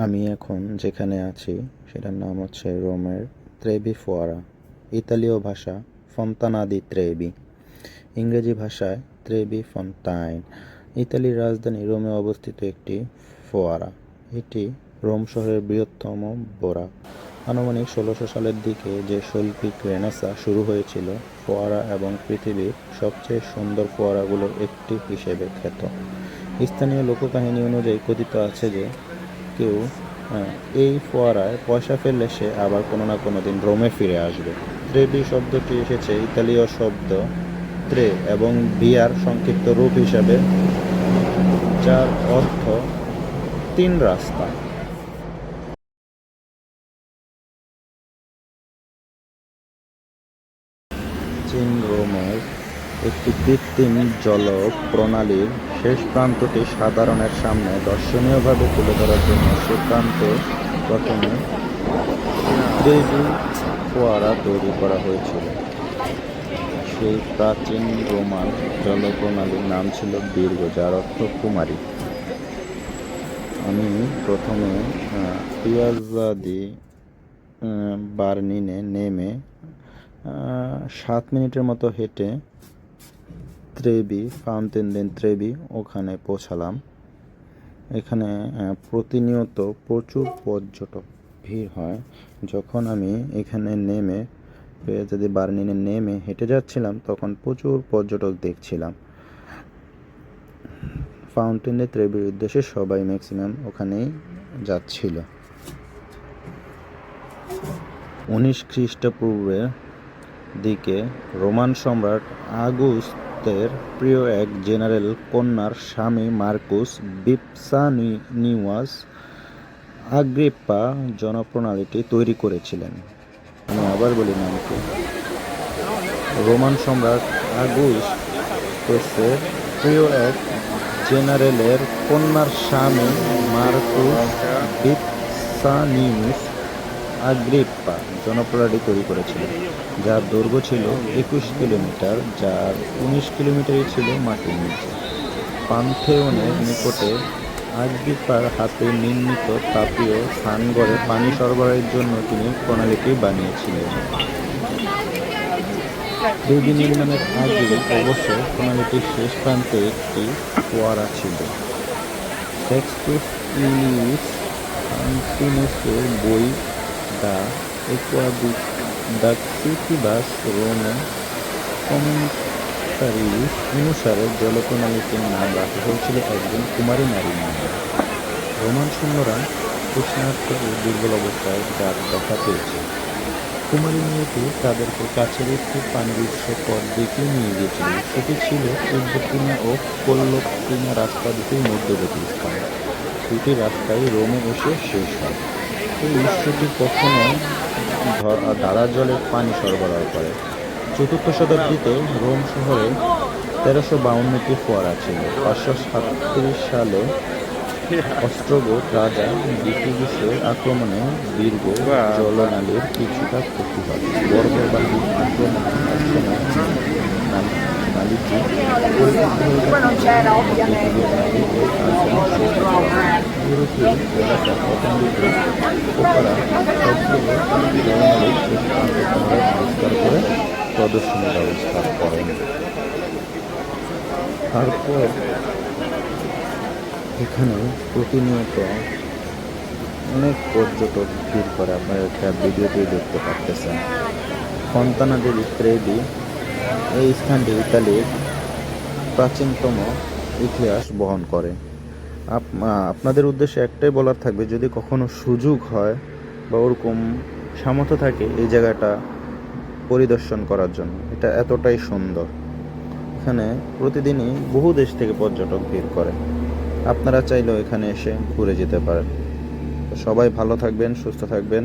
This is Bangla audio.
আমি এখন যেখানে আছি সেটার নাম হচ্ছে রোমের ত্রেবি ফোয়ারা। ইতালীয় ভাষা ফন্তানা দি ত্রেবি, ইংরেজি ভাষায় ত্রেবি ফন্তাইন। ইতালির রাজধানী রোমে অবস্থিত একটি ফোয়ারা। এটি রোম শহরের বৃহত্তম বোরা। আনুমানিক ১৬০০ সালের দিকে যে শৈল্পিক রেনেসাঁ শুরু হয়েছিল, ফোয়ারা এবং পৃথিবীর সবচেয়ে সুন্দর ফোয়ারাগুলোর একটি হিসেবে খ্যাত। স্থানীয় লোককাহিনী অনুযায়ী কথিত আছে যে কেউ এই ফোয়ারায় পয়সা ফেললে সে আবার কোনো না কোনো দিন রোমে ফিরে আসবে। ত্রেবি শব্দটি এসেছে ইতালীয় শব্দ ত্রে এবং বিয়ার সংক্ষিপ্ত রূপ হিসাবে, যার অর্থ তিন রাস্তা। চীন রোমের একটি কৃত্রিম জল প্রণালীর শেষ প্রান্তটি সাধারণের সামনে দর্শনীয়ভাবে তুলে ধরার জন্য সে প্রান্তে প্রথমে ত্রেবি ফোয়ারা তৈরি করা হয়েছিল। সেই প্রাচীন রোমান জলপ্রণালীর নাম ছিল বীর্গো, যার অর্থ কুমারী। আমি প্রথমে পিয়াজ্জা দি বার্নিনে নেমে ৭ মিনিটের মতো হেঁটে ত্রেবি ফাউন্টেন দেন ত্রেবি ওখানে পৌঁছালাম। এখানে প্রতিনিয়ত প্রচুর পর্যটক ভিড় হয়। যখন আমি এখানে নেমে যদি বার্নিনে নেমে হেঁটে যাচ্ছিলাম, তখন প্রচুর পর্যটক দেখছিলাম। ফাউন্টেন দে ত্রেবির উদ্দেশ্যে সবাই ম্যাক্সিমাম ওখানেই যাচ্ছিল। ১৯ খ্রিস্টপূর্বের দিকে রোমান সম্রাট আগুস্তের প্রিয় এক জেনারেল কন্যার স্বামী মার্কুস বিপসানিয়াস আগ্রিপ্পা জলপ্রণালীটি তৈরি করেছিলেন। আমি আবার বলি নামটি। রোমান সম্রাট আগুস্তুসের প্রিয় এক জেনারেলের কন্যার স্বামী মার্কুস বিপসানিয়াস আগ্রিপ্পা জলপ্রণালী তৈরি করেছিলেন, যার দৈর্ঘ্য ছিল ২১ কিলোমিটার, যার ১৯ কিলোমিটারই ছিল মাটির নিচে। পান্থেয়নের নিকটে আগ্রিপ্পার হাতে নির্মিত তাপীয় স্নানঘরে পানি সরবরাহের জন্য তিনি প্রণালীটি বানিয়েছিলেন। ত্রেবি নির্মাণের আগে অবশ্য প্রণালীটির শেষ প্রান্তে একটি ফোয়ারা ছিল। সেক্সটুস ইউলিয়াস ফ্রান্টিনুসের বই দ্য অ্যাকুয়াডুক্টিবাস রোমে কমেন্টারিস অনুসারে জলপ্রণালীটির নাম রাখা হয়েছিল একজন কুমারী নারীর নামে। রোমান সৈন্যরা তৃষ্ণার্ত ও দুর্বল অবস্থায় যার দেখা পেয়েছে। কুমারী মেয়েটি তাদেরকে কাছের একটি পানির উৎস পথ দেখিয়ে নিয়ে গিয়েছিল। সেটি ছিল তিব্বতিনা ও কোল্লতিনা রাস্তা দুটির মধ্যবর্তী স্থান। দুটি রাস্তায় রোমে এসে শেষ হয়। এই উৎসটি কখনো ধারা জলের পানি সরবরাহ করে। ৪র্থ শতাব্দীতে রোম শহরে ১৩৫২টি ফোয়ারা ছিল। ৫৩৭ সালে অস্ট্রোগোথ রাজা ভিটিলুসের আক্রমণে বীর্গো জলনালীর কিছুটা ক্ষতি হয়। বর্বরবাহী আক্রমণে একসময় নালীটি ইউরোপীয় এলাকা পতঙ্গিতে পোকারা সবগুলো জলনালীর শেষ প্রান্ত পুনরায় পরিষ্কার করে প্রদর্শনী ব্যবস্থা করেন। তারপর এখানে প্রতিনিয়ত অনেক পর্যটক ভিড় করে। আপনারা একটা ভিডিওতেই দেখতে পাচ্ছেন। ফন্তানা দি ত্রেবি এই স্থানটি ইতালির প্রাচীনতম ইতিহাস বহন করে। আপনাদের উদ্দেশ্যে একটাই বলার থাকবে, যদি কখনো সুযোগ হয় বা ওরকম সামর্থ্য থাকে এই জায়গাটা পরিদর্শন করার জন্য, এটা এতটাই সুন্দর। এখানে প্রতিদিনই বহু দেশ থেকে পর্যটক ভিড় করে। আপনারা চাইলেও এখানে এসে ঘুরে যেতে পারেন। সবাই ভালো থাকবেন, সুস্থ থাকবেন।